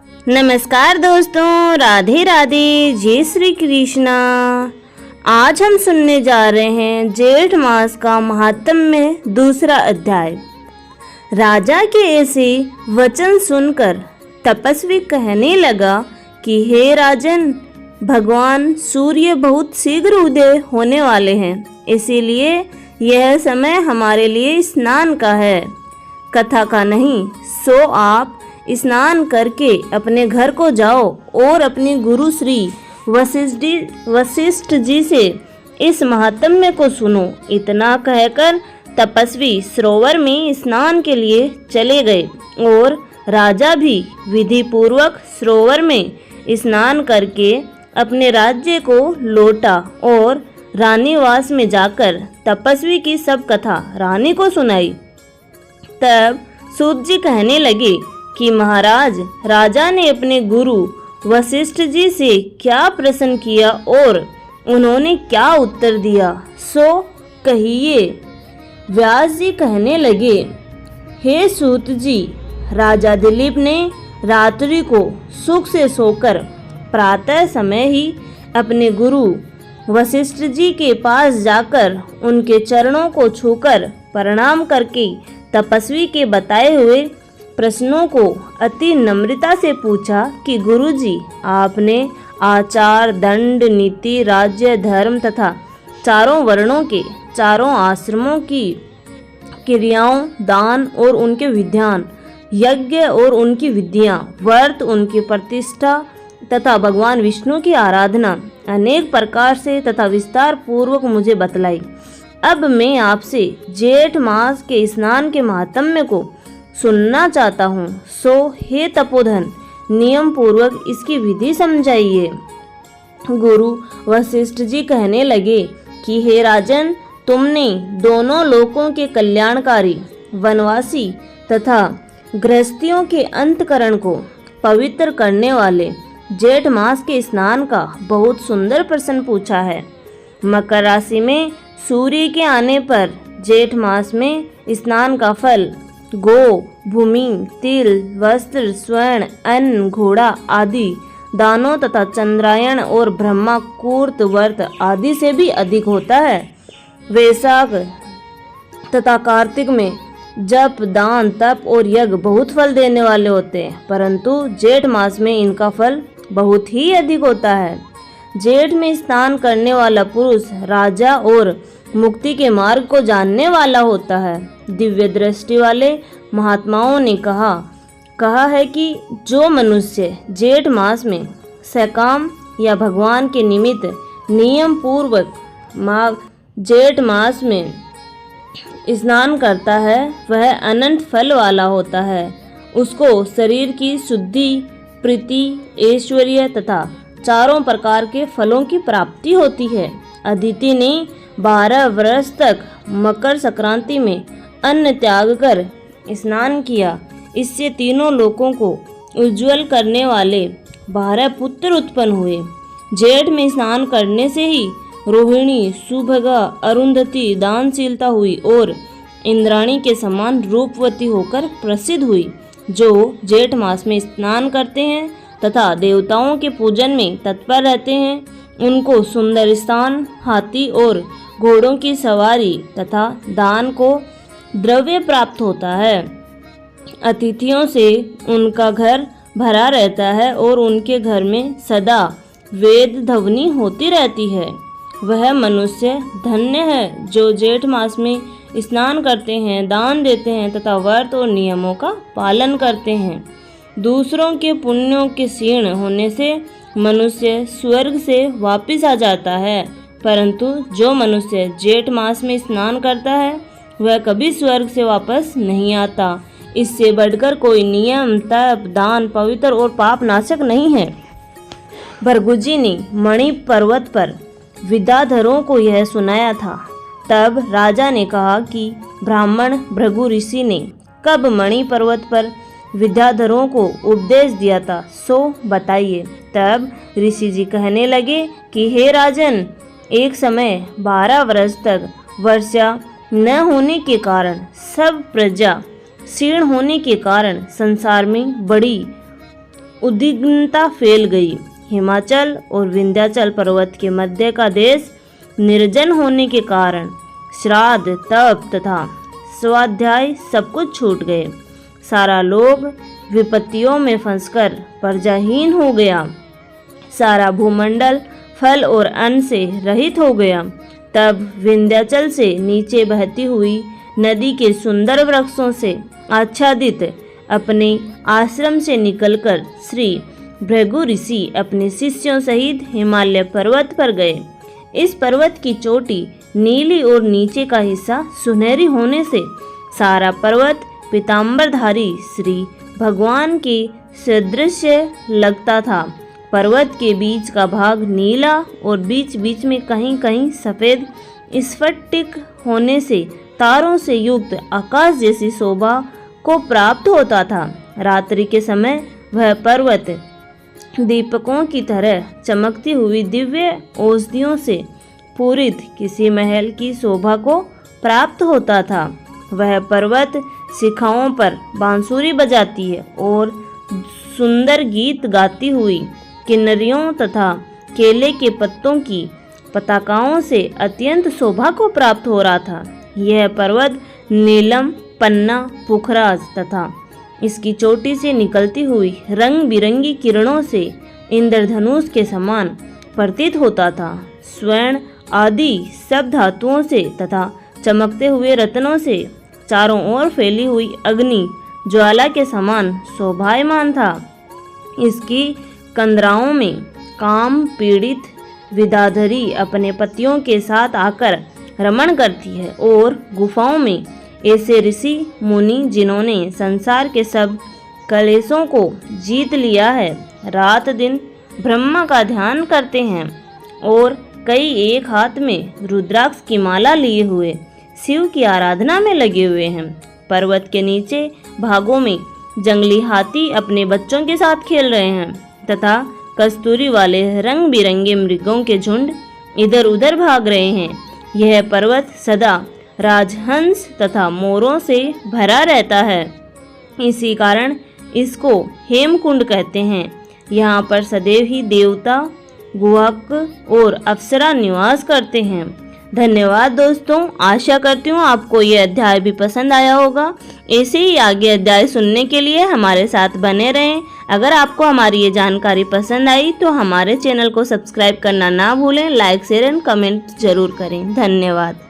नमस्कार दोस्तों, राधे राधे, जय श्री कृष्णा। आज हम सुनने जा रहे हैं जेठ मास का महात्म्य में दूसरा अध्याय। राजा के ऐसे वचन सुनकर तपस्वी कहने लगा कि हे राजन, भगवान सूर्य बहुत शीघ्र उदय होने वाले हैं, इसीलिए यह समय हमारे लिए स्नान का है, कथा का नहीं। सो आप स्नान करके अपने घर को जाओ और अपने गुरु श्री वशिष्ठ जी से इस महात्म्य को सुनो। इतना कहकर तपस्वी सरोवर में स्नान के लिए चले गए और राजा भी विधि पूर्वक सरोवर में स्नान करके अपने राज्य को लौटा और रानीवास में जाकर तपस्वी की सब कथा रानी को सुनाई। तब सूत जी कहने लगे कि महाराज, राजा ने अपने गुरु वशिष्ठ जी से क्या प्रश्न किया और उन्होंने क्या उत्तर दिया, सो कहिए। व्यास जी कहने लगे, हे सूत जी, राजा दिलीप ने रात्रि को सुख से सोकर प्रातः समय ही अपने गुरु वशिष्ठ जी के पास जाकर उनके चरणों को छूकर प्रणाम करके तपस्वी के बताए हुए प्रश्नों को अति नम्रता से पूछा कि गुरुजी, आपने आचार, दंड, नीति, राज्य, धर्म तथा चारों वर्णों के चारों आश्रमों की क्रियाओं, दान और उनके विधान, यज्ञ और उनकी विधियां, व्रत, उनकी प्रतिष्ठा तथा भगवान विष्णु की आराधना अनेक प्रकार से तथा विस्तार पूर्वक मुझे बतलाई। अब मैं आपसे जेठ मास के स्नान के महात्म्य को सुनना चाहता हूँ। सो हे तपोधन, नियम पूर्वक इसकी विधि समझाइए। गुरु वशिष्ठ जी कहने लगे कि हे राजन, तुमने दोनों लोकों के कल्याणकारी, वनवासी तथा गृहस्थियों के अंतकरण को पवित्र करने वाले जेठ मास के स्नान का बहुत सुंदर प्रश्न पूछा है। मकर राशि में सूर्य के आने पर जेठ मास में स्नान का फल गो, भूमि, तिल, वस्त्र, स्वर्ण, अन्न, घोड़ा आदि दानों तथा चंद्रायण और ब्रह्मा कूर्त व्रत आदि से भी अधिक होता है। वैशाख तथा कार्तिक में जप, दान, तप और यज्ञ बहुत फल देने वाले होते हैं, परंतु जेठ मास में इनका फल बहुत ही अधिक होता है। जेठ में स्नान करने वाला पुरुष राजा और मुक्ति के मार्ग को जानने वाला होता है। दिव्य दृष्टि वाले महात्माओं ने कहा है कि जो मनुष्य जेठ मास में सकाम या भगवान के निमित्त नियम पूर्वक जेठ मास में स्नान करता है, वह अनंत फल वाला होता है। उसको शरीर की शुद्धि, प्रीति, ऐश्वर्य तथा चारों प्रकार के फलों की प्राप्ति होती है। अदिति ने 12 वर्ष तक मकर संक्रांति में अन्न त्याग कर स्नान किया। इससे तीनों लोकों को उज्जवल करने वाले 12 पुत्र उत्पन्न हुए। जेठ में स्नान करने से ही रोहिणी, सुभगा, अरुंधति दानशीलता हुई और इंद्राणी के समान रूपवती होकर प्रसिद्ध हुई। जो जेठ मास में स्नान करते हैं तथा देवताओं के पूजन में तत्पर रहते हैं, उनको सुंदर स्थान, हाथी और घोड़ों की सवारी तथा दान को द्रव्य प्राप्त होता है। अतिथियों से उनका घर भरा रहता है और उनके घर में सदा वेद ध्वनि होती रहती है। वह मनुष्य धन्य है जो जेठ मास में स्नान करते हैं, दान देते हैं तथा व्रत और नियमों का पालन करते हैं। दूसरों के पुण्यों के क्षीण होने से मनुष्य स्वर्ग से वापस आ जाता है, परंतु जो मनुष्य जेठ मास में स्नान करता है वह कभी स्वर्ग से वापस नहीं आता। इससे बढ़कर कोई नियम, तप, दान पवित्र और पाप नाशक नहीं है। भृगुजी ने मणि पर्वत पर विद्याधरों को यह सुनाया था। तब राजा ने कहा कि ब्राह्मण भृगु ऋषि ने कब मणि पर्वत पर विद्याधरों को उपदेश दिया था, सो बताइए। तब ऋषि जी कहने लगे कि हे राजन, एक समय 12 वर्ष तक वर्षा न होने के कारण सब प्रजा क्षीण होने के कारण संसार में बड़ी उद्विग्नता फैल गई। हिमाचल और विंध्याचल पर्वत के मध्य का देश निर्जन होने के कारण श्राद्ध, तप तथा स्वाध्याय सब कुछ छूट गए। सारा लोग विपत्तियों में फंसकर प्रजाहीन हो गया। सारा भूमंडल फल और अन्न से रहित हो गया। तब विंध्याचल से नीचे बहती हुई नदी के सुंदर वृक्षों से आच्छादित अपने आश्रम से निकलकर श्री भृगु ऋषि अपने शिष्यों सहित हिमालय पर्वत पर गए। इस पर्वत की चोटी नीली और नीचे का हिस्सा सुनहरी होने से सारा पर्वत पीतांबरधारी श्री भगवान के सदृश लगता था। पर्वत के बीच का भाग नीला और बीच बीच में कहीं कहीं सफ़ेद स्फटिक होने से तारों से युक्त आकाश जैसी शोभा को प्राप्त होता था। रात्रि के समय वह पर्वत दीपकों की तरह चमकती हुई दिव्य औषधियों से पूरित किसी महल की शोभा को प्राप्त होता था। वह पर्वत शिखाओं पर बांसुरी बजाती है और सुंदर गीत गाती हुई किन्नरियों तथा केले के पत्तों की पताकाओं से अत्यंत शोभा को प्राप्त हो रहा था। यह पर्वत नीलम, पन्ना, पुखराज तथा इसकी चोटी से निकलती हुई रंग बिरंगी किरणों से इंद्रधनुष के समान प्रतीत होता था। स्वर्ण आदि सब धातुओं से तथा चमकते हुए रत्नों से चारों ओर फैली हुई अग्नि ज्वाला के समान शोभायमान था। इसकी कंदराओं में काम पीड़ित विदाधरी अपने पतियों के साथ आकर रमण करती है और गुफाओं में ऐसे ऋषि मुनि जिन्होंने संसार के सब कलेशों को जीत लिया है, रात दिन ब्रह्मा का ध्यान करते हैं और कई एक हाथ में रुद्राक्ष की माला लिए हुए शिव की आराधना में लगे हुए हैं। पर्वत के नीचे भागों में जंगली हाथी अपने बच्चों के साथ खेल रहे हैं तथा कस्तूरी वाले रंग बिरंगे मृगों के झुंड इधर उधर भाग रहे हैं। यह पर्वत सदा राजहंस तथा मोरों से भरा रहता है। इसी कारण इसको हेमकुंड कहते हैं। यहाँ पर सदैव ही देवता, गुहक और अप्सरा निवास करते हैं। धन्यवाद दोस्तों, आशा करती हूँ आपको ये अध्याय भी पसंद आया होगा। ऐसे ही आगे अध्याय सुनने के लिए हमारे साथ बने रहें। अगर आपको हमारी ये जानकारी पसंद आई तो हमारे चैनल को सब्सक्राइब करना ना भूलें। लाइक, शेयर एंड कमेंट जरूर करें। धन्यवाद।